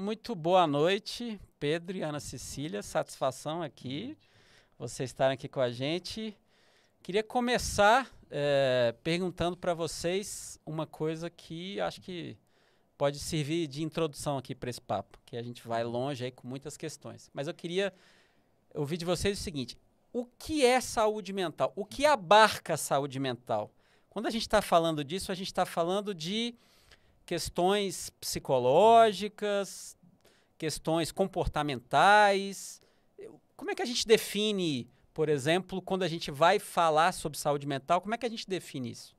Muito boa noite, Pedro e Ana Cecília. Satisfação aqui, vocês estarem aqui com a gente. Queria começar perguntando para vocês uma coisa que acho que pode servir de introdução aqui para esse papo, que a gente vai longe aí com muitas questões. Mas eu queria ouvir de vocês o seguinte: o que é saúde mental? O que abarca a saúde mental? Quando a gente está falando disso, a gente está falando de questões psicológicas, questões comportamentais. Como é que a gente define, por exemplo, quando a gente vai falar sobre saúde mental, como é que a gente define isso?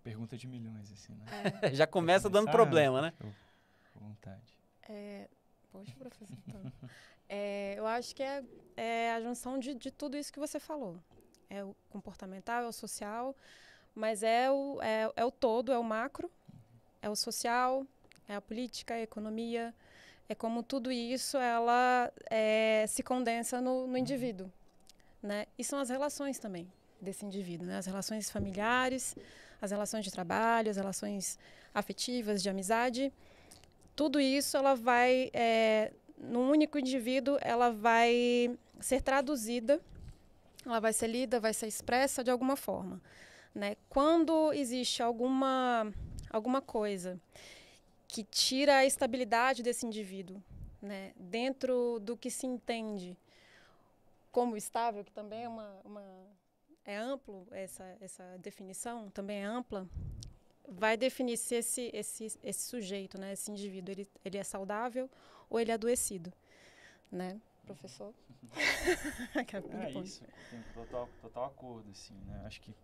Pergunta de milhões, assim, né? Já começa dando problema, né? À vontade. Poxa, professor. Então. Eu acho que é a junção de tudo isso que você falou. É o comportamental, é o social, mas é o todo, é o macro, é o social, é a política, é a economia. É como tudo isso ela se condensa no indivíduo, né? E são as relações também desse indivíduo, né? As relações familiares, as relações de trabalho, as relações afetivas, de amizade. Tudo isso ela vai, num único indivíduo, ela vai ser traduzida, ela vai ser lida, vai ser expressa de alguma forma, né? Quando existe alguma coisa que tira a estabilidade desse indivíduo, né, dentro do que se entende como estável, que também é amplo, essa definição também é ampla, vai definir se esse sujeito, né, esse indivíduo, ele é saudável ou ele é adoecido, né, professor? Isso, tenho total acordo, assim, né, acho que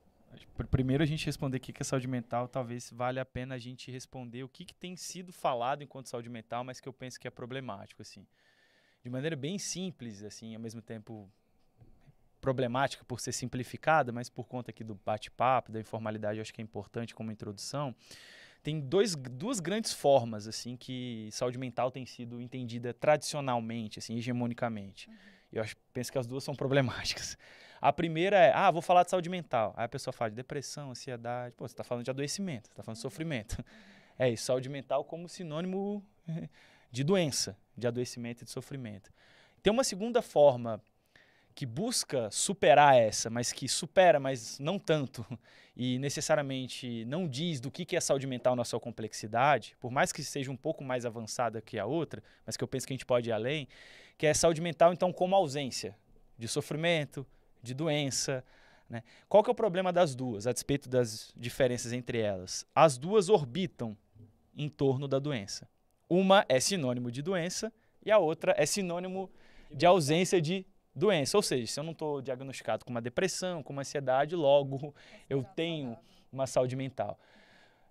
primeiro a gente responder o que é saúde mental, talvez valha a pena a gente responder o que tem sido falado enquanto saúde mental, mas que eu penso que é problemático, assim. De maneira bem simples, assim, ao mesmo tempo problemática por ser simplificada, mas por conta aqui do bate-papo, da informalidade, eu acho que é importante como introdução. Tem duas grandes formas, assim, que saúde mental tem sido entendida tradicionalmente, assim, hegemonicamente. Eu penso que as duas são problemáticas. A primeira é, vou falar de saúde mental. Aí a pessoa fala de depressão, ansiedade. Pô, você está falando de adoecimento, você está falando de sofrimento. É isso, saúde mental como sinônimo de doença, de adoecimento e de sofrimento. Tem uma segunda forma que busca superar essa, mas que supera, mas não tanto, e necessariamente não diz do que é saúde mental na sua complexidade, por mais que seja um pouco mais avançada que a outra, mas que eu penso que a gente pode ir além, que é saúde mental, então, como ausência de sofrimento, de doença, né? Qual que é o problema das duas, a despeito das diferenças entre elas? As duas orbitam em torno da doença. Uma é sinônimo de doença e a outra é sinônimo de ausência de doença. Ou seja, se eu não estou diagnosticado com uma depressão, com uma ansiedade, logo eu tenho uma saúde mental.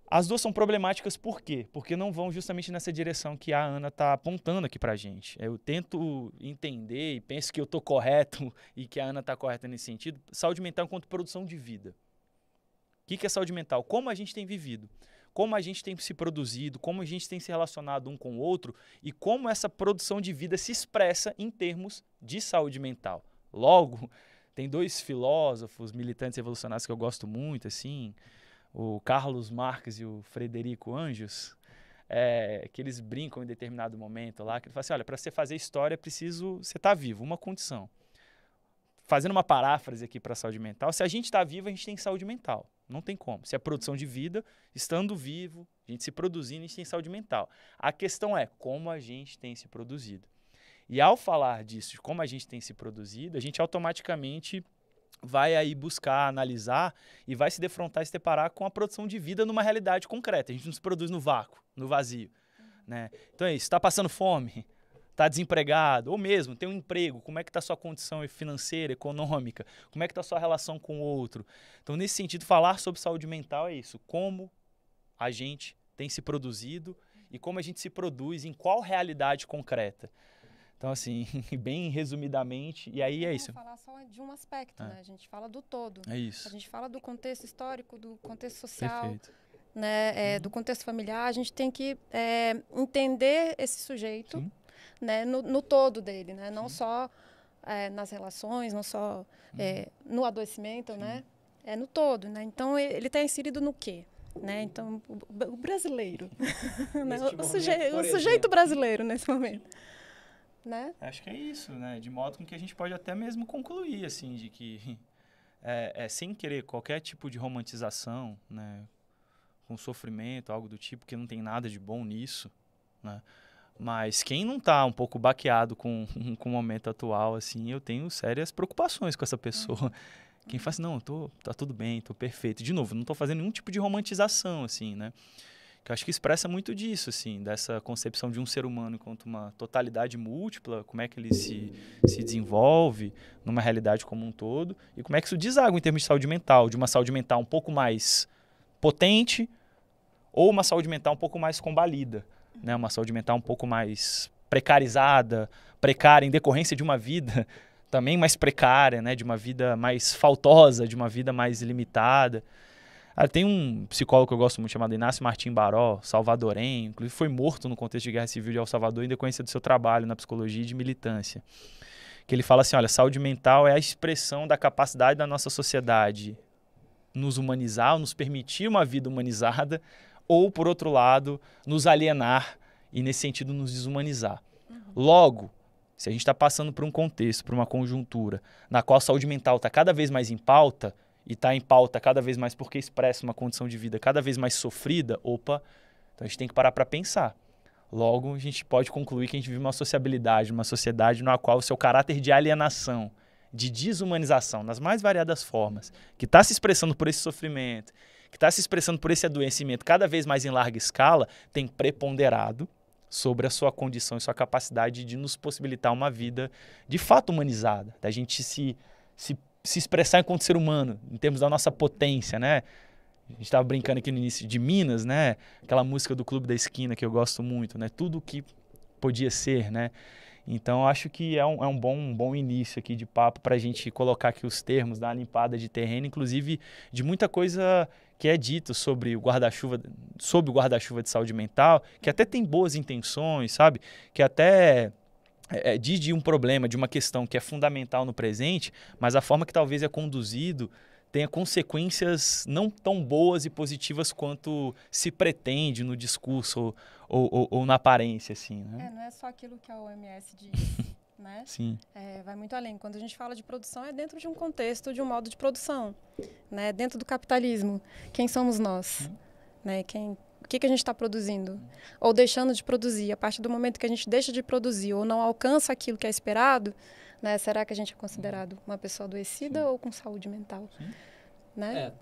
As duas são problemáticas por quê? Porque não vão justamente nessa direção que a Ana está apontando aqui para a gente. Eu tento entender e penso que eu estou correto e que a Ana está correta nesse sentido. Saúde mental enquanto produção de vida. O que é saúde mental? Como a gente tem vivido, como a gente tem se produzido, como a gente tem se relacionado um com o outro e como essa produção de vida se expressa em termos de saúde mental. Logo, tem dois filósofos, militantes revolucionários que eu gosto muito, assim, o Carlos Marx e o Frederico Anjos, que eles brincam em determinado momento lá, que ele fala assim, olha, para você fazer história é preciso você estar vivo, uma condição. Fazendo uma paráfrase aqui para a saúde mental, se a gente está vivo, a gente tem saúde mental. Não tem como. Se é produção de vida, estando vivo, a gente se produzindo, a gente tem saúde mental. A questão é como a gente tem se produzido. E ao falar disso, de como a gente tem se produzido, a gente automaticamente vai aí buscar, analisar e vai se defrontar e se deparar com a produção de vida numa realidade concreta. A gente não se produz no vácuo, no vazio. Né? Então é isso, está passando fome? Está desempregado, ou mesmo tem um emprego, como é que está a sua condição financeira, econômica, como é que está a sua relação com o outro. Então, nesse sentido, falar sobre saúde mental é isso, como a gente tem se produzido e como a gente se produz, em qual realidade concreta. Então, assim, bem resumidamente, e aí é isso. Não falar só de um aspecto, né? A gente fala do todo. É isso. A gente fala do contexto histórico, do contexto social. Perfeito. Né? Do contexto familiar, a gente tem que entender esse sujeito, né? no todo dele, né? Não só nas relações, não só no adoecimento, né? No todo. Né? Então, ele está inserido no quê? né? Então, o brasileiro, né? Neste o momento, sujeito brasileiro nesse momento, né? Acho que é isso, né? De modo com que a gente pode até mesmo concluir, assim, de que sem querer qualquer tipo de romantização, né? Com sofrimento, algo do tipo, que não tem nada de bom nisso, né? Mas quem não tá um pouco baqueado com o momento atual, assim, eu tenho sérias preocupações com essa pessoa. Quem fala assim, não, tá tudo bem, tô perfeito. De novo, não tô fazendo nenhum tipo de romantização, assim, né? Que eu acho que expressa muito disso, assim, dessa concepção de um ser humano enquanto uma totalidade múltipla, como é que ele se desenvolve numa realidade como um todo, e como é que isso deságua em termos de saúde mental, de uma saúde mental um pouco mais potente ou uma saúde mental um pouco mais combalida, né? Uma saúde mental um pouco mais precarizada, precária em decorrência de uma vida também mais precária, né? De uma vida mais faltosa, de uma vida mais limitada. Tem um psicólogo que eu gosto muito chamado Inácio Martim Baró, salvadorenho, inclusive foi morto no contexto de guerra civil de El Salvador em decorrência do seu trabalho na psicologia e de militância. Que ele fala assim, olha, saúde mental é a expressão da capacidade da nossa sociedade nos humanizar, ou nos permitir uma vida humanizada, ou, por outro lado, nos alienar e, nesse sentido, nos desumanizar. Logo, se a gente está passando por um contexto, por uma conjuntura, na qual a saúde mental está cada vez mais em pauta, e está em pauta cada vez mais porque expressa uma condição de vida cada vez mais sofrida, então a gente tem que parar para pensar. Logo, a gente pode concluir que a gente vive uma sociabilidade, uma sociedade na qual o seu caráter de alienação, de desumanização, nas mais variadas formas, que está se expressando por esse sofrimento, que está se expressando por esse adoecimento cada vez mais em larga escala, tem preponderado sobre a sua condição e sua capacidade de nos possibilitar uma vida de fato humanizada, da gente se expressar enquanto ser humano, em termos da nossa potência, né? A gente estava brincando aqui no início de Minas, né? Aquela música do Clube da Esquina que eu gosto muito, né? Tudo o que podia ser, né? Então, acho que é um bom início aqui de papo para a gente colocar aqui os termos, dar uma limpada de terreno, inclusive de muita coisa que é dito sobre o guarda-chuva de saúde mental, que até tem boas intenções, sabe? Que até diz de um problema, de uma questão que é fundamental no presente, mas a forma que talvez é conduzido tenha consequências não tão boas e positivas quanto se pretende no discurso ou na aparência, assim, né? Não é só aquilo que a OMS diz, né? Sim. Vai muito além. Quando a gente fala de produção, é dentro de um contexto, de um modo de produção, né? Dentro do capitalismo. Quem somos nós? Né? O que a gente está produzindo? Ou deixando de produzir? A partir do momento que a gente deixa de produzir ou não alcança aquilo que é esperado, né? Será que a gente é considerado uma pessoa adoecida ou com saúde mental? Né?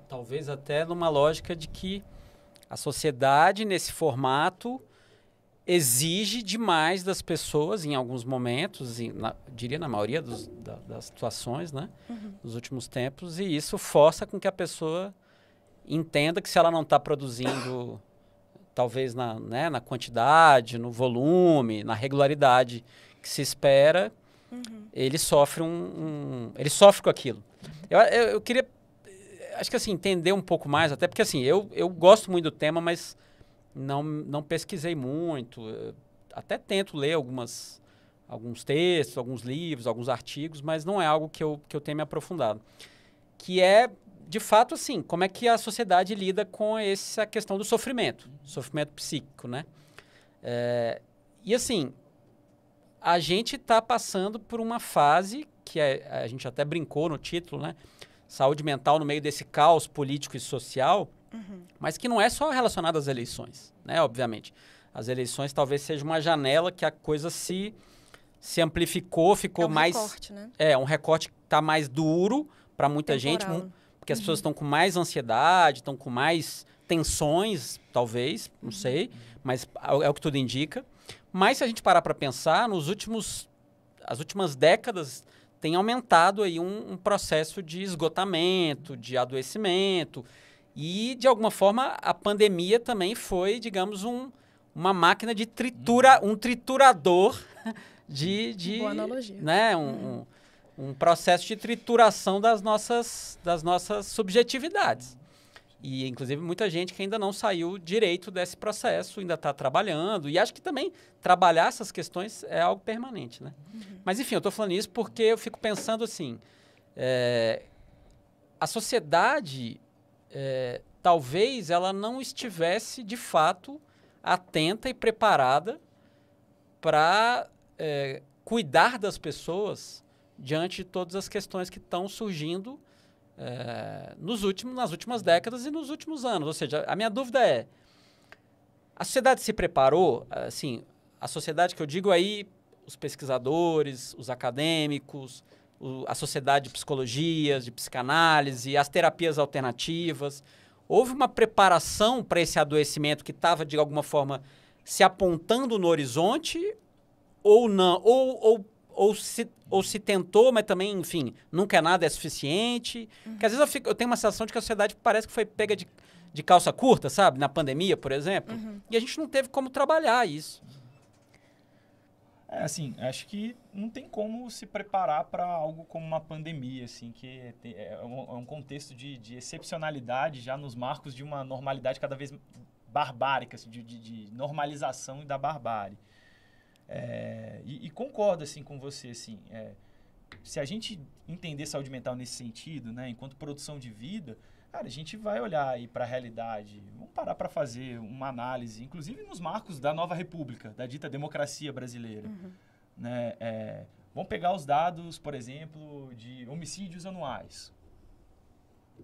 Talvez até numa lógica de que a sociedade, nesse formato, exige demais das pessoas em alguns momentos, diria na maioria das situações, né? Nos últimos tempos, e isso força com que a pessoa entenda que se ela não está produzindo, talvez na quantidade, no volume, na regularidade que se espera, ele sofre ele sofre com aquilo. Eu queria, acho que assim, entender um pouco mais, até porque assim, eu gosto muito do tema, mas não pesquisei muito. Eu até tento ler alguns textos, alguns livros, alguns artigos, mas não é algo que eu tenha me aprofundado. Que é, de fato, assim, como é que a sociedade lida com essa questão do sofrimento psíquico, né? E assim, a gente está passando por uma fase que a gente até brincou no título, né? Saúde mental no meio desse caos político e social, mas que não é só relacionado às eleições, né? Obviamente. As eleições talvez seja uma janela que a coisa se amplificou, ficou mais... recorte, né? Um recorte que está mais duro para muita gente, porque as pessoas estão com mais ansiedade, estão com mais tensões, talvez, não sei, mas é o que tudo indica. Mas se a gente parar para pensar, as últimas décadas tem aumentado aí um processo de esgotamento, de adoecimento, e, de alguma forma, a pandemia também foi, digamos, uma máquina de um triturador de boa analogia. Né, um processo de trituração das nossas subjetividades. E, inclusive, muita gente que ainda não saiu direito desse processo, ainda está trabalhando. E acho que também trabalhar essas questões é algo permanente, né? Mas, enfim, eu estou falando isso porque eu fico pensando assim, a sociedade talvez ela não estivesse, de fato, atenta e preparada para cuidar das pessoas diante de todas as questões que estão surgindo nas últimas décadas e nos últimos anos. Ou seja, a minha dúvida é, a sociedade se preparou, assim, a sociedade que eu digo aí, os pesquisadores, os acadêmicos, a sociedade de psicologia, de psicanálise, as terapias alternativas. Houve uma preparação para esse adoecimento que estava, de alguma forma, se apontando no horizonte ou não? Ou se tentou, mas também, enfim, nunca nada é suficiente? Porque às vezes eu tenho uma sensação de que a sociedade parece que foi pega de calça curta, sabe? Na pandemia, por exemplo. E a gente não teve como trabalhar isso. Assim, acho que não tem como se preparar para algo como uma pandemia, assim, que é um contexto de excepcionalidade já nos marcos de uma normalidade cada vez barbárica, assim, de normalização da barbárie. E concordo, assim, com você, assim, se a gente entender saúde mental nesse sentido, né, enquanto produção de vida, cara, a gente vai olhar aí para a realidade, vamos parar para fazer uma análise, inclusive nos marcos da nova república, da dita democracia brasileira. Né? Vamos pegar os dados, por exemplo, de homicídios anuais.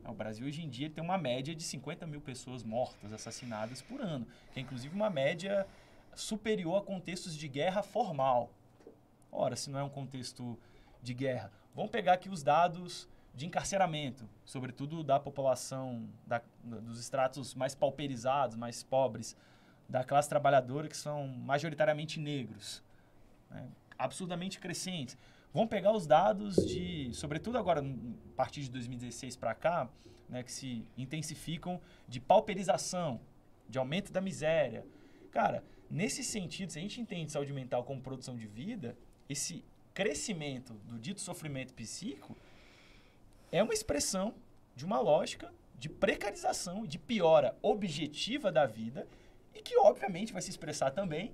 O Brasil, hoje em dia, tem uma média de 50 mil pessoas mortas, assassinadas por ano, que é inclusive uma média superior a contextos de guerra formal. Ora, se não é um contexto de guerra. Vamos pegar aqui os dados de encarceramento, sobretudo da população, dos estratos mais pauperizados, mais pobres, da classe trabalhadora, que são majoritariamente negros, né? Absurdamente crescentes. Vamos pegar os dados sobretudo agora, a partir de 2016 para cá, né, que se intensificam de pauperização, de aumento da miséria. Cara, nesse sentido, se a gente entende saúde mental como produção de vida, esse crescimento do dito sofrimento psíquico é uma expressão de uma lógica de precarização e de piora objetiva da vida e que, obviamente, vai se expressar também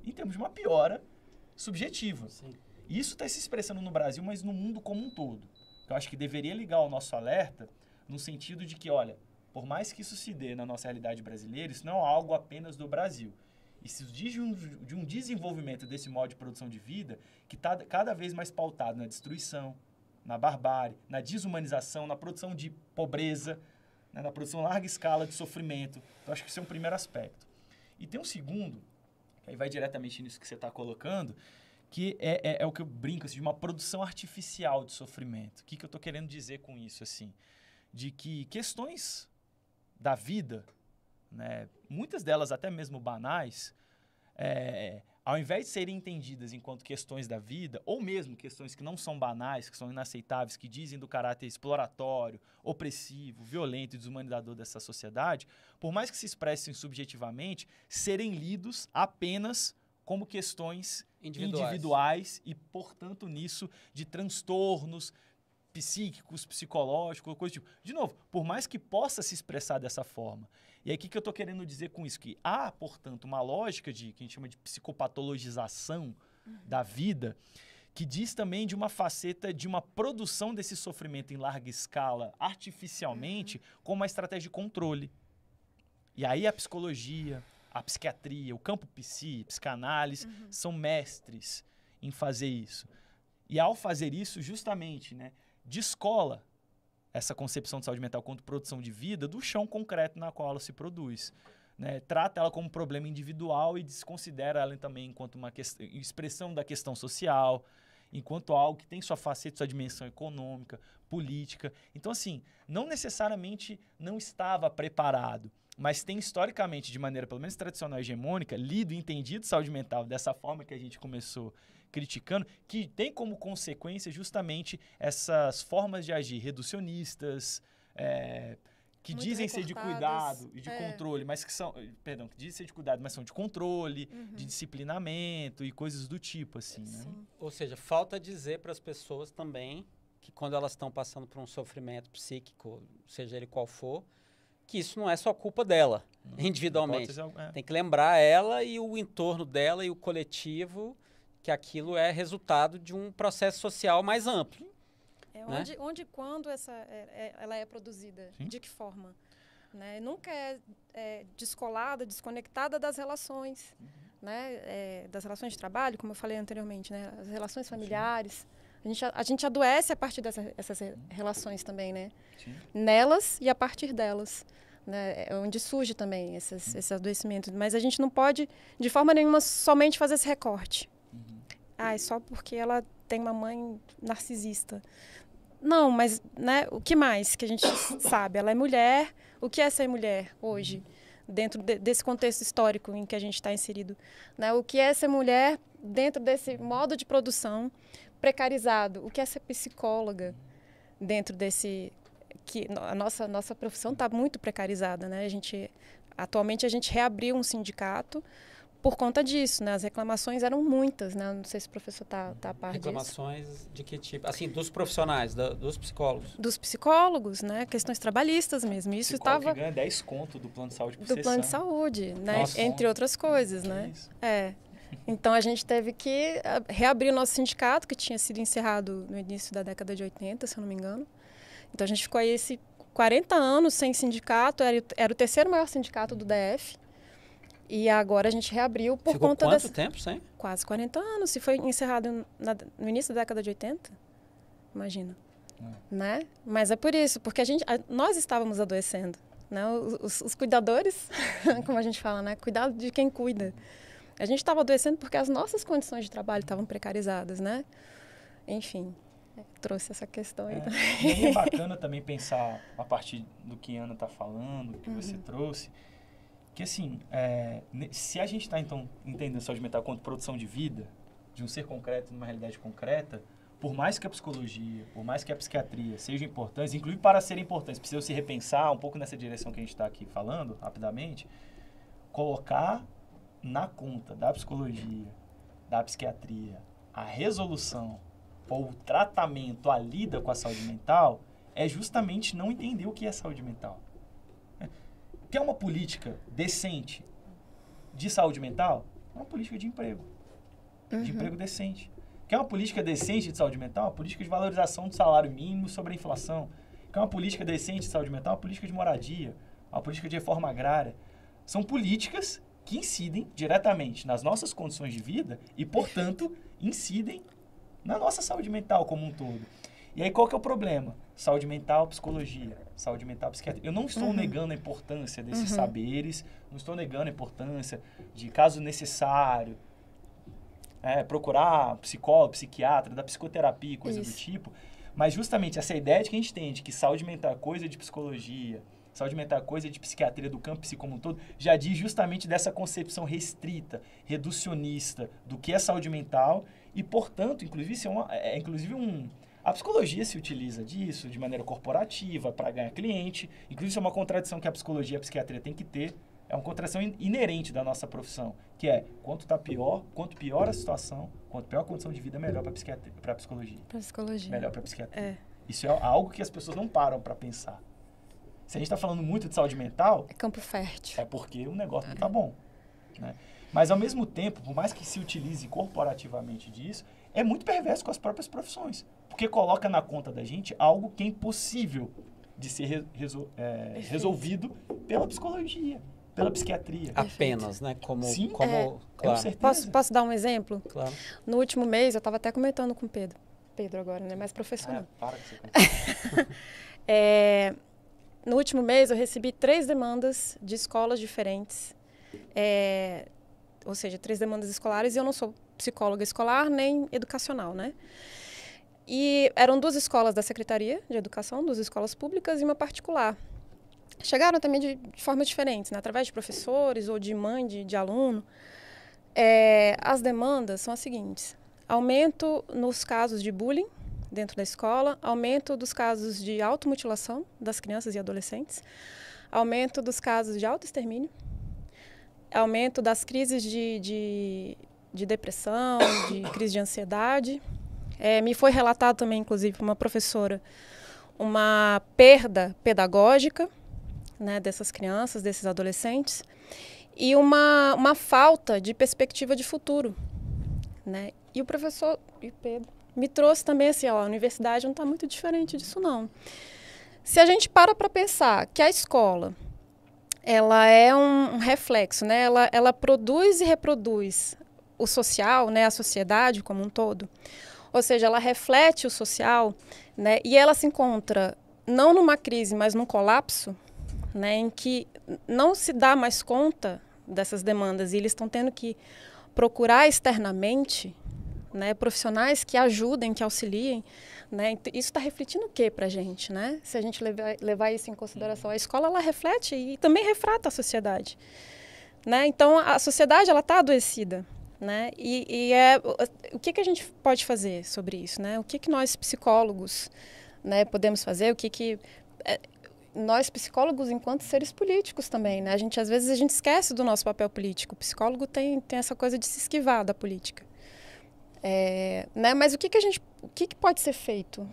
em termos de uma piora subjetiva. Sim. Isso está se expressando no Brasil, mas no mundo como um todo. Eu acho que deveria ligar o nosso alerta no sentido de que, olha, por mais que isso se dê na nossa realidade brasileira, isso não é algo apenas do Brasil. Isso diz de um desenvolvimento desse modo de produção de vida que está cada vez mais pautado na destruição, na barbárie, na desumanização, na produção de pobreza, né, na produção larga escala de sofrimento. Então, acho que esse é um primeiro aspecto. E tem um segundo, que aí vai diretamente nisso que você está colocando, que é o que eu brinco, assim, de uma produção artificial de sofrimento. O que eu estou querendo dizer com isso? Assim? De que questões da vida, né, muitas delas até mesmo banais, ao invés de serem entendidas enquanto questões da vida, ou mesmo questões que não são banais, que são inaceitáveis, que dizem do caráter exploratório, opressivo, violento e desumanizador dessa sociedade, por mais que se expressem subjetivamente, serem lidos apenas como questões individuais e, portanto, nisso, de transtornos psíquicos, psicológicos, coisa do tipo. De novo, por mais que possa se expressar dessa forma. E aí, o que eu estou querendo dizer com isso? Que há, portanto, uma lógica que a gente chama de psicopatologização da vida, que diz também de uma faceta de uma produção desse sofrimento em larga escala, artificialmente, como uma estratégia de controle. E aí a psicologia, a psiquiatria, o campo psicanálise, são mestres em fazer isso. E ao fazer isso, justamente, né, descola essa concepção de saúde mental quanto produção de vida do chão concreto na qual ela se produz. Né? Trata ela como problema individual e desconsidera ela também enquanto uma expressão da questão social, enquanto algo que tem sua faceta, sua dimensão econômica, política. Então, assim, não necessariamente não estava preparado, mas tem historicamente, de maneira pelo menos tradicional e hegemônica, lido e entendido saúde mental dessa forma que a gente começou criticando, que tem como consequência justamente essas formas de agir reducionistas, que muito dizem ser de cuidado e de controle, mas que são, que dizem ser de cuidado, mas são de controle, de disciplinamento e coisas do tipo, assim, né? Ou seja, falta dizer para as pessoas também que quando elas estão passando por um sofrimento psíquico, seja ele qual for, que isso não é só culpa dela, individualmente. Tem que lembrar ela e o entorno dela e o coletivo que aquilo é resultado de um processo social mais amplo. Onde e quando ela é produzida? Sim. De que forma? né? Nunca é descolada, desconectada das relações, né? Das relações de trabalho, como eu falei anteriormente, né? As relações familiares. A gente adoece a partir dessas relações também, né? Sim. Nelas e a partir delas. Né? É onde surge também esse adoecimento. Mas a gente não pode, de forma nenhuma, somente fazer esse recorte. É só porque ela tem uma mãe narcisista. Não, mas né, o que mais que a gente sabe? Ela é mulher. O que é ser mulher hoje, dentro desse contexto histórico em que a gente está inserido? Né? O que é ser mulher dentro desse modo de produção precarizado? O que é ser psicóloga dentro desse... que a nossa profissão está muito precarizada, né? Atualmente a gente reabriu um sindicato por conta disso, né? As reclamações eram muitas, né? Não sei se o professor está a par disso. Reclamações de que tipo? Assim, dos profissionais, dos psicólogos? Dos psicólogos, né? Questões trabalhistas mesmo. Isso estava... que ganha 10 conto do plano de saúde por do plano de saúde, né? Nossa, entre outras coisas, né? Então a gente teve que reabrir o nosso sindicato, que tinha sido encerrado no início da década de 80, se eu não me engano. Então a gente ficou aí 40 anos sem sindicato, era o terceiro maior sindicato do DF. E agora a gente reabriu por conta dessa... Ficou quanto tempo sem? Quase 40 anos. Se foi encerrado no início da década de 80, imagina. Né? Mas é por isso, porque nós estávamos adoecendo. Né? Os cuidadores, como a gente fala, né? Cuidado de quem cuida. A gente estava adoecendo porque as nossas condições de trabalho estavam precarizadas, né? Enfim, trouxe essa questão aí também. E é bacana também pensar, a partir do que a Ana está falando, do que você trouxe, que assim, se a gente está então entendendo saúde mental quanto produção de vida, de um ser concreto numa realidade concreta, por mais que a psicologia, por mais que a psiquiatria sejam importantes, inclusive para serem importantes, precisam se repensar um pouco nessa direção que a gente está aqui falando, rapidamente, colocar na conta da psicologia, da psiquiatria, a resolução ou o tratamento, a lida com a saúde mental, é justamente não entender o que é saúde mental. Quer uma política decente de saúde mental? É uma política de emprego. De emprego decente. Quer uma política decente de saúde mental? Uma política de valorização do salário mínimo sobre a inflação. Quer uma política decente de saúde mental? Uma política de moradia. Uma política de reforma agrária. São políticas que incidem diretamente nas nossas condições de vida e, portanto, incidem na nossa saúde mental como um todo. E aí, qual que é o problema? Saúde mental, psicologia. Saúde mental, psiquiatria. Eu não estou negando a importância desses saberes, não estou negando a importância de, caso necessário, procurar psicólogo, psiquiatra, da psicoterapia e coisa do tipo. Mas justamente essa ideia de que a gente tem de que saúde mental é coisa de psicologia, saúde mental é coisa de psiquiatria, do campo psi como um todo, já diz justamente dessa concepção restrita, reducionista do que é saúde mental e, portanto, inclusive, a psicologia se utiliza disso de maneira corporativa para ganhar cliente. Inclusive, isso é uma contradição que a psicologia e a psiquiatria têm que ter. É uma contradição inerente da nossa profissão, que é quanto pior a situação, quanto pior a condição de vida, melhor para a psicologia. Para a psicologia. Melhor para a psiquiatria. Isso é algo que as pessoas não param para pensar. Se a gente está falando muito de saúde mental... É campo fértil. É porque o negócio não está bom. Né? Mas, ao mesmo tempo, por mais que se utilize corporativamente disso, é muito perverso com as próprias profissões. Porque coloca na conta da gente algo que é impossível de ser resolvido pela psicologia, pela psiquiatria. Apenas, né? Sim, claro. Posso dar um exemplo? Claro. No último mês, eu estava até comentando com o Pedro. Pedro agora, né? Mais professor não. Para que você No último mês, eu recebi 3 demandas de escolas diferentes. Ou seja, 3 demandas escolares, e eu não sou psicóloga escolar nem educacional, né? E eram 2 escolas da Secretaria de Educação, 2 escolas públicas e uma particular. Chegaram também de formas diferentes, né? Através de professores ou de mãe de aluno. As demandas são as seguintes: aumento nos casos de bullying dentro da escola, aumento dos casos de automutilação das crianças e adolescentes, aumento dos casos de autoextermínio, aumento das crises de depressão, de crise de ansiedade. Me foi relatado também, inclusive, por uma professora, uma perda pedagógica, né, dessas crianças, desses adolescentes, e uma falta de perspectiva de futuro. Né? E o professor Pedro me trouxe também assim, a universidade não está muito diferente disso, não. Se a gente para pensar que a escola ela é um reflexo, né? Ela produz e reproduz o social, né? A sociedade como um todo. Ou seja, ela reflete o social, né? E ela se encontra não numa crise, mas num colapso, né? Em que não se dá mais conta dessas demandas e eles estão tendo que procurar externamente, né? Profissionais que ajudem, que auxiliem. Né? Isso está refletindo o que para a gente? Né? Se a gente levar isso em consideração, a escola ela reflete e também refrata a sociedade. Né? Então, a sociedade está adoecida. Né? O que a gente pode fazer sobre isso? Né? O que nós, psicólogos, né, podemos fazer? Nós, psicólogos, enquanto seres políticos também. Né? Às vezes, a gente esquece do nosso papel político. O psicólogo tem essa coisa de se esquivar da política. Né? Mas o que pode ser feito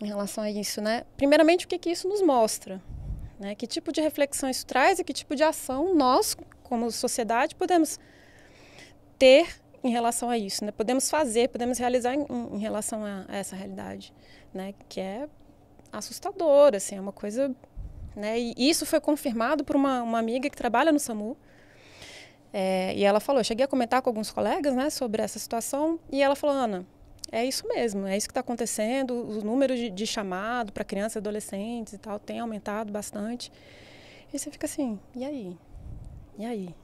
em relação a isso, né? Primeiramente, o que isso nos mostra, né? Que tipo de reflexão isso traz e que tipo de ação nós, como sociedade, podemos ter em relação a isso, né? Podemos realizar em relação a essa realidade, né? Que é assustadora, assim, é uma coisa, né? E isso foi confirmado por uma amiga que trabalha no SAMU. E ela falou, eu cheguei a comentar com alguns colegas, né, sobre essa situação, e ela falou, Ana, é isso mesmo, é isso que está acontecendo, os números de chamado para crianças e adolescentes e tal tem aumentado bastante. E você fica assim, e aí? E aí?